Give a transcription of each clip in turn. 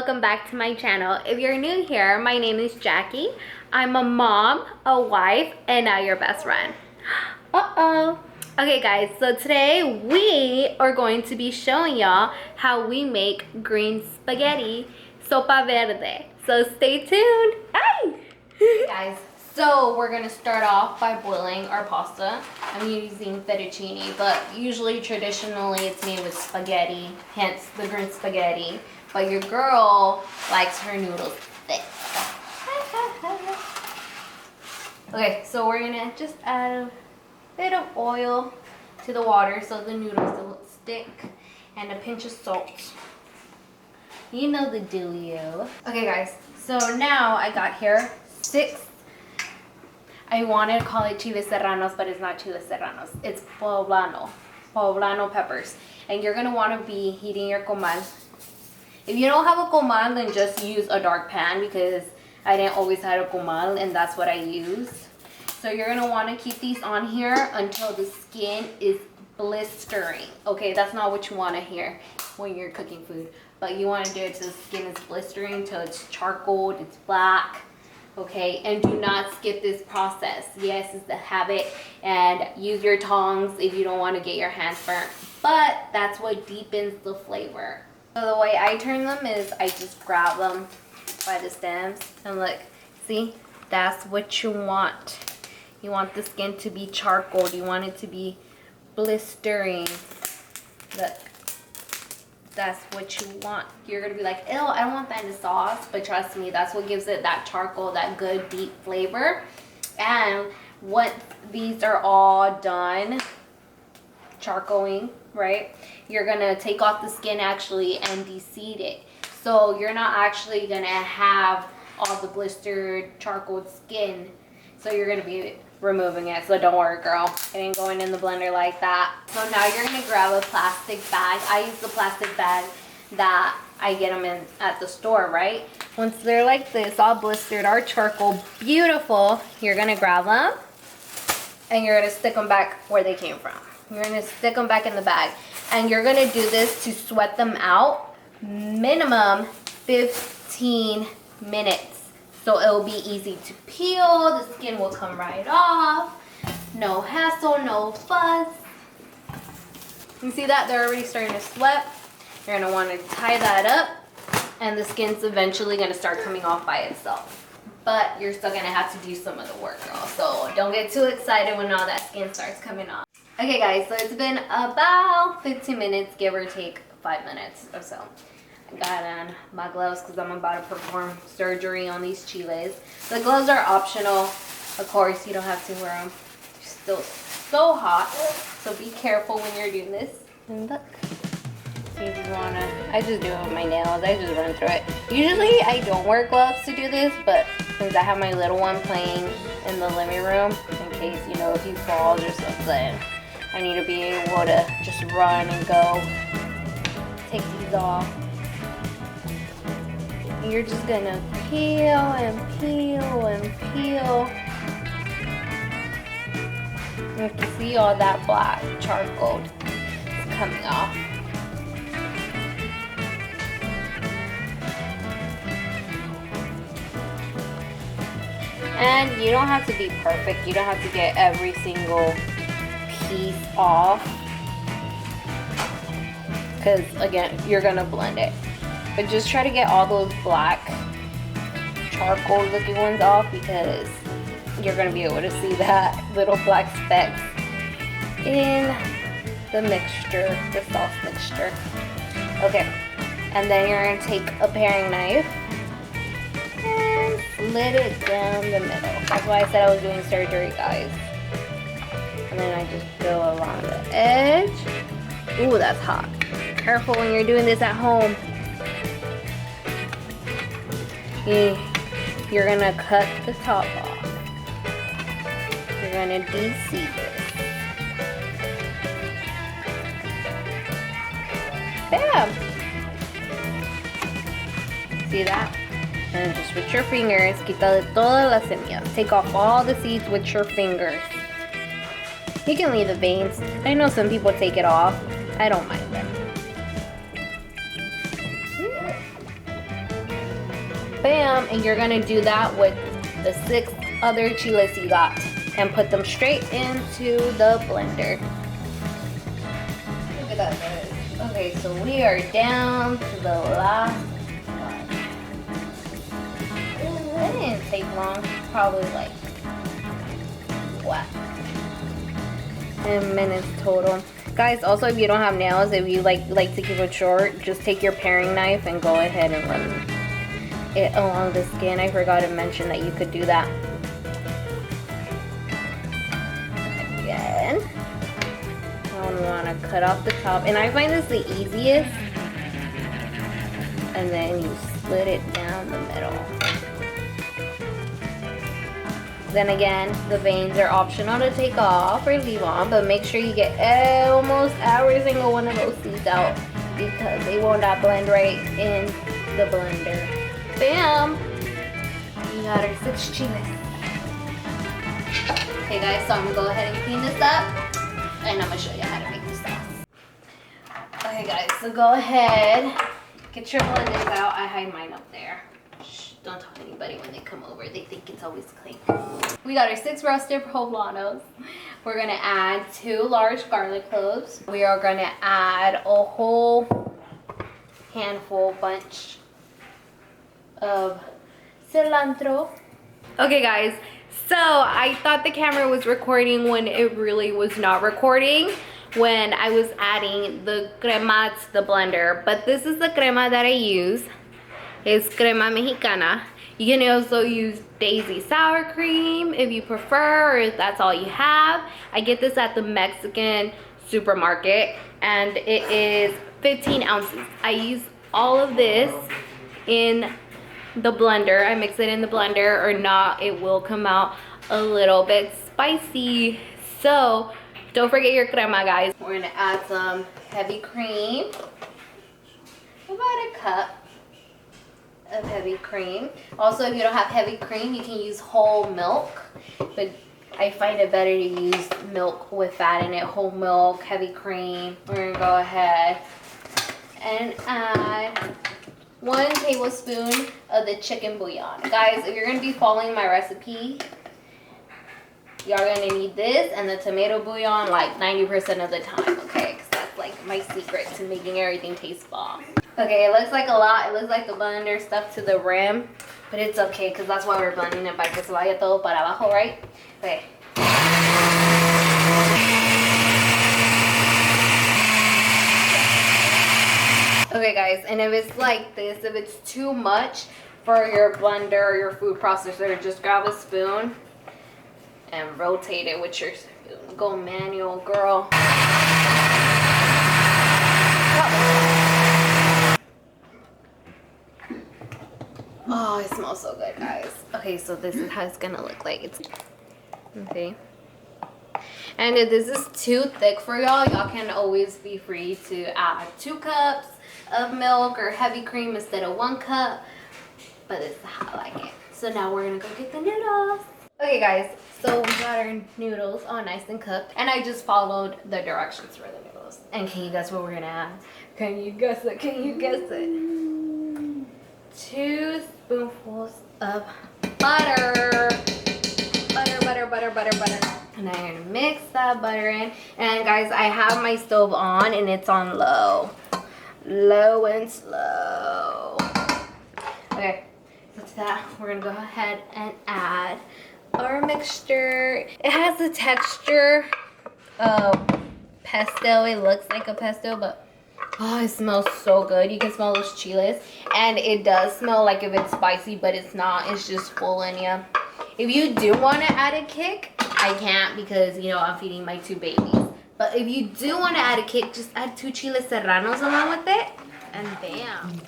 welcome back to my channel. If you're new here, my name is Jackie. I'm a mom, a wife, and now your best friend. Okay guys, so today we are going to be showing y'all how we make green spaghetti, Sopa Verde. So stay tuned. Hey guys, so we're gonna start off by boiling our pasta. I'm using fettuccine, but usually traditionally it's made with spaghetti, hence the green spaghetti. But your girl likes her noodles thick. Okay, so we're gonna just add a bit of oil to the water so the noodles don't stick, and a pinch of salt. You know the dealio. Okay guys, so now I got here 6, I wanted to call it chiles serranos, but it's not chiles serranos. It's Poblano peppers. And you're gonna wanna be heating your comal. If you don't have a comal, then just use a dark pan, because I didn't always have a comal and that's what I used. So you're gonna wanna keep these on here until the skin is blistering. Okay, that's not what you wanna hear when you're cooking food, but you wanna do it till the skin is blistering, until it's charcoal, it's black. Okay, and do not skip this process. Yes, it's the habit, and use your tongs if you don't wanna get your hands burnt, but that's what deepens the flavor. So the way I turn them is I just grab them by the stems and look, see, that's what you want. You want the skin to be charcoal. You want it to be blistering. Look, that's what you want. You're gonna be like, ew, I don't want that in the sauce, but trust me, that's what gives it that charcoal, that good deep flavor. And once these are all done charcoaling, right, you're gonna take off the skin actually and de-seed it. So you're not actually gonna have all the blistered charcoal skin. So you're gonna be removing it. So don't worry, girl, it ain't going in the blender like that. So now you're gonna grab a plastic bag. I use the plastic bag that I get them in at the store, right? Once they're like this, all blistered, our charcoal, beautiful, you're gonna grab them and you're gonna stick them back where they came from. You're gonna stick them back in the bag, and you're gonna do this to sweat them out minimum 15 minutes. So it'll be easy to peel, the skin will come right off, no hassle, no fuss. You see that? They're already starting to sweat. You're gonna wanna tie that up, and the skin's eventually gonna start coming off by itself. But you're still gonna have to do some of the work, girl. So don't get too excited when all that skin starts coming off. Okay guys, so it's been about 15 minutes, give or take 5 minutes or so. I got on my gloves because I'm about to perform surgery on these chiles. The gloves are optional. Of course, you don't have to wear them. They're still so hot, so be careful when you're doing this. And look, see if you wanna, I just do it with my nails. I just run through it. Usually I don't wear gloves to do this, but since I have my little one playing in the living room, in case, you know, if he falls or something, I need to be able to just run and go. Take these off. And you're just gonna peel and peel and peel. You can see all that black charcoal is coming off. And you don't have to be perfect. You don't have to get every single piece off, because again, you're gonna blend it. But just try to get all those black charcoal looking ones off, because you're gonna be able to see that little black specks in the mixture, the sauce mixture. Okay, and then you're gonna take a paring knife and slit it down the middle. That's why I said I was doing surgery, guys. And then I just go along the edge. Ooh, that's hot. Careful when you're doing this at home. You're gonna cut the top off. You're gonna de-seed it. Bam! See that? And just with your fingers, quita de todas las semillas. Take off all the seeds with your fingers. You can leave the veins. I know some people take it off. I don't mind them. Bam, and you're gonna do that with the 6 other chiles you got and put them straight into the blender. Look at that, guys. Okay, so we are down to the last one. That didn't take long, probably like, what, 10 minutes total. Guys, also if you don't have nails, if you like to keep it short, just take your paring knife and go ahead and run it along the skin. I forgot to mention that you could do that. Again, I want to cut off the top, and I find this the easiest. And then you split it down the middle. Then again, the veins are optional to take off or leave on, but make sure you get almost every single one of those seeds out because they will not blend right in the blender. Bam! We got our 6 chiles. Okay guys, so I'm gonna go ahead and clean this up and I'm gonna show you how to make the sauce. Okay guys, so go ahead, get your blenders out. I hide mine up there. Don't talk to anybody when they come over. They think it's always clean. We got our 6 roasted poblanos. We're gonna add 2 large garlic cloves. We are gonna add a whole bunch of cilantro. Okay guys, so I thought the camera was recording when it really was not recording when I was adding the crema to the blender. But this is the crema that I use. It's crema mexicana. You can also use Daisy sour cream if you prefer, or if that's all you have. I get this at the Mexican supermarket and it is 15 ounces. I use all of this in the blender. I mix it in the blender, or not, it will come out a little bit spicy. So don't forget your crema, guys. We're gonna add some heavy cream, about a cup of heavy cream. Also, if you don't have heavy cream, you can use whole milk, but I find it better to use milk with fat in it. Whole milk, heavy cream. We're gonna go ahead and add 1 tablespoon of the chicken bouillon. Guys, if you're gonna be following my recipe, y'all gonna need this and the tomato bouillon like 90% of the time, okay? Because that's like my secret to making everything taste bomb. Okay, it looks like a lot. It looks like the blender stuck to the rim, but it's okay because that's why we're blending it, para que se vaya todo para abajo, right? Okay. Okay guys, and if it's like this, if it's too much for your blender or your food processor, just grab a spoon and rotate it with your spoon. Go manual, girl. Oh, it smells so good, guys. Okay, so this is how it's gonna look like. It's okay. And if this is too thick for y'all, y'all can always be free to add 2 cups of milk or heavy cream instead of 1 cup. But this is how I like it. So now we're gonna go get the noodles. Okay guys, so we got our noodles all nice and cooked, and I just followed the directions for the noodles. And can you guess what we're gonna add? Can you guess it? Can you guess it? 2 spoonfuls of butter. Butter. And I'm gonna mix that butter in. And guys, I have my stove on and it's on low. Low and slow. Okay, so to that, we're gonna go ahead and add our mixture. It has the texture of pesto. It looks like a pesto, but oh, it smells so good. You can smell those chiles. And it does smell like if it's spicy, but it's not. It's just full in you. If you do want to add a kick, I can't because, you know, I'm feeding my 2 babies. But if you do want to add a kick, just add 2 chiles serranos along with it. And bam.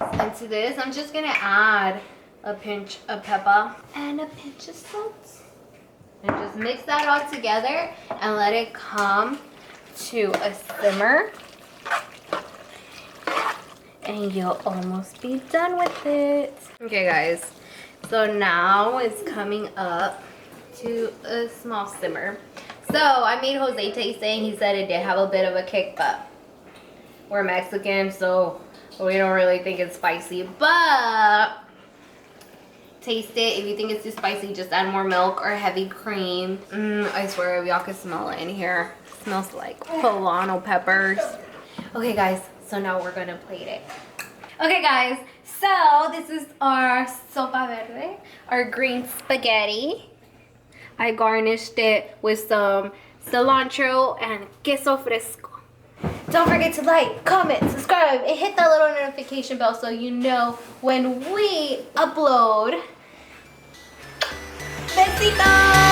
And to this, I'm just going to add a pinch of pepper and a pinch of salt. And just mix that all together and let it come to a simmer. And you'll almost be done with it. Okay guys, so now it's coming up to a small simmer. So I made Jose taste it and he said it did have a bit of a kick, but we're Mexican, so we don't really think it's spicy. But taste it. If you think it's too spicy, just add more milk or heavy cream. I swear if y'all can smell it in here. It smells like Poblano Peppers. Okay guys, so now we're gonna plate it. Okay guys, so this is our Sopa Verde, our green spaghetti. I garnished it with some cilantro and Queso Fresco. Don't forget to like, comment, subscribe, and hit that little notification bell so you know when we upload. Besitos!